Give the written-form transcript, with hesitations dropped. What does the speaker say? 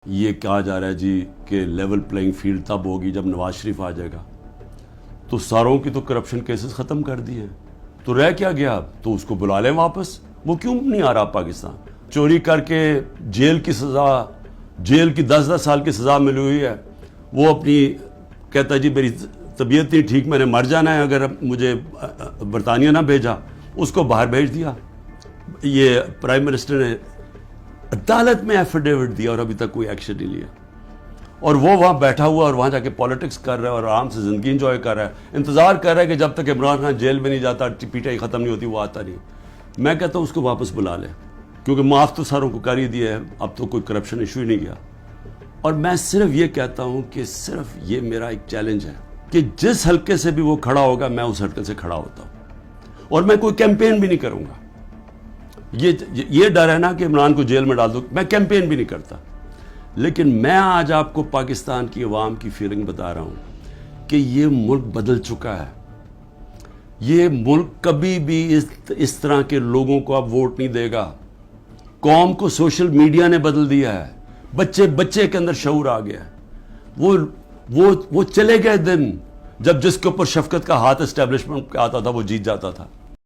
ये कहा जा रहा है जी कि लेवल प्लेइंग फील्ड तब होगी जब नवाज शरीफ आ जाएगा। तो सारों की तो करप्शन केसेस ख़त्म कर दिए हैं, तो रह क्या गया? तो उसको बुला लें वापस। वो क्यों नहीं आ रहा पाकिस्तान? चोरी करके जेल की सज़ा, जेल की 10-10 साल की सज़ा मिली हुई है। वो अपनी कहता है जी मेरी तबीयत नहीं ठीक, मैंने मर जाना है अगर मुझे बरतानिया ना भेजा। उसको बाहर भेज दिया। ये प्राइम मिनिस्टर ने अदालत में एफिडेविट दिया और अभी तक कोई एक्शन नहीं लिया। और वो वहाँ बैठा हुआ और वहाँ जाके पॉलिटिक्स कर रहा है और आराम से ज़िंदगी इंजॉय कर रहा है, इंतज़ार कर रहा है कि जब तक इमरान खान जेल में नहीं जाता, पीटाई ख़त्म नहीं होती, वो आता नहीं। मैं कहता हूँ उसको वापस बुला ले, क्योंकि माफ़ तो सारों को कर ही दिया है, अब तो कोई करप्शन इशू ही नहीं गया। और मैं सिर्फ ये कहता हूँ कि सिर्फ ये मेरा एक चैलेंज है कि जिस हल्के से भी वो खड़ा होगा मैं उस हल्के से खड़ा होता हूँ, और मैं कोई कैंपेन भी नहीं करूँगा। ये डर है ना कि इमरान को जेल में डाल दो, मैं कैंपेन भी नहीं करता। लेकिन मैं आज आपको पाकिस्तान की अवाम की फीलिंग बता रहा हूँ कि ये मुल्क बदल चुका है। ये मुल्क कभी भी इस तरह के लोगों को अब वोट नहीं देगा। कौम को सोशल मीडिया ने बदल दिया है, बच्चे के अंदर शऊर आ गया है। वो चले गए दिन जब जिसके ऊपर शफकत का हाथ एस्टेब्लिशमेंट पे आता था वो जीत जाता था।